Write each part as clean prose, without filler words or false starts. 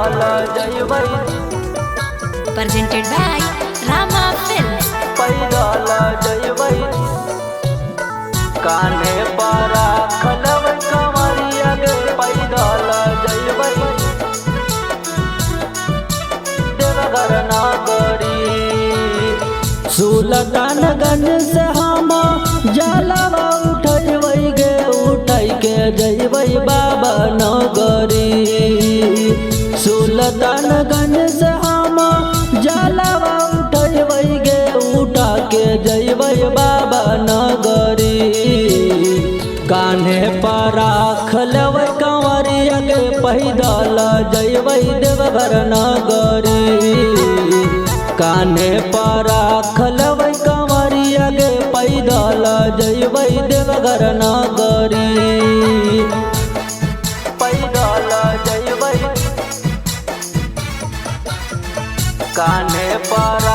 पैदल जइबै presented by Rama Films. पैदल जइबै कान्हे पर खलबै कमरिया गे पैदल जइबै देवघर नगरी सुल्तानगंज से हम जलवा उठैबै गे उठै के जइबै बाबा नगरी सुल्तानगंज से हम जलवा उठैबै गे उठा के जइबै बाबा नगरी कान्हे पर खलबै कंवरिया गे पैदल जइबै देवघर नगरी कान्हे पर खलबै कंवरिया गे पैदल जइबै देवघर नगरी पैदल जइबै कान्हे पर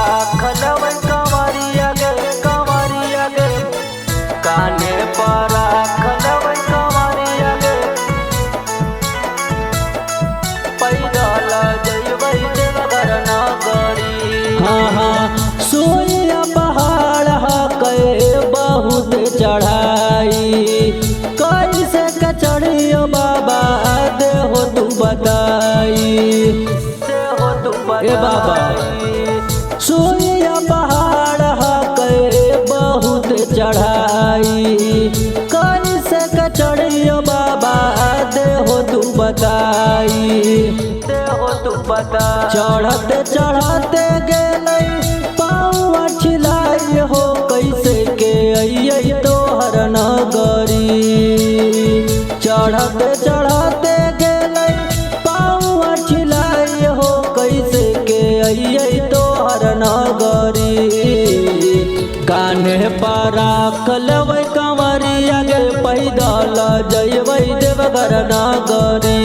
खलबै कंवरिया गे कान्हे पर खलबै कंवरिया गे पैदल जइबै देवघर नगरी सोया पहाड़ हकै बहुत चढ़ाई कैसे के चढ़ियो बाबा देहो तू बताई देहो तू बाबा सोया पहाड़ हकै बहुत चढ़ाई कैसे के चढ़ियो बाबा देहो तू बताई देहो तू बता चढ़ते चढ़ते गेलै पाँव छिलाई हो कैसे के अइयै तोहर नगरी चढ़ते चढ़ते गेलै पाँव छिलाई हो कैसे के अइयै तोहर नगरी कान्हे पर खलबै कंवरिया गे पैदल जइबै देवघर नगरी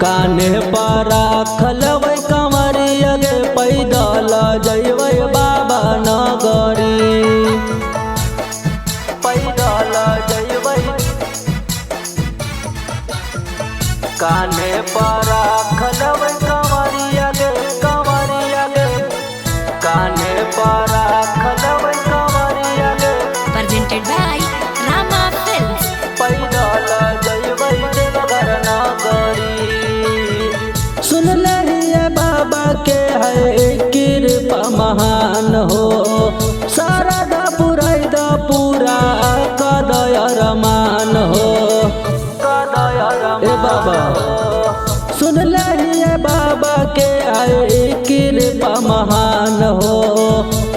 कान्हे पर खलबै कंवरिया गे पैदल जइबै बाबा नगरी पैदल जइबै कान्हे पर खलबै कंवरिया गे कान्हे पर खलबै कंवरिया गे Presented by Rama Films. पैदल जइबै देवघर नगरी सुन लहिए बाबा के है कृपा महान हो शारदा पुरैद पूरा कदय रमान हो ए बाबा सुन लहिए बाबा के है कृपा महान हो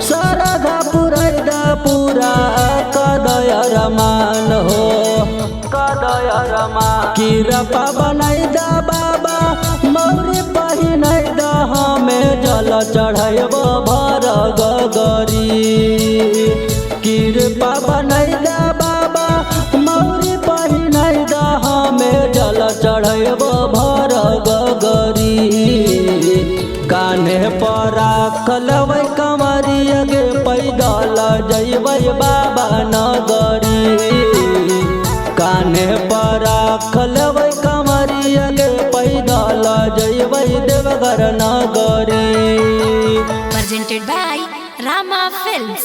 शारदा पुरैद पूरा कदय रमान हो कदय रमान कृपा बनैद बाबा मौरी पहिनैद हमें जल चढ़ैब भर गगरी कृपा बनैद बाबा मौरी पहिनैद हमें जल चढ़ैब भर गगरी कान्हे पर खलबै कंवरिया गे पैदल जइबै बाबा नगरी कान्हे पर खलबै कंवरिया गे पैदल जइबै देवघर नगरी Presented by Rama Films.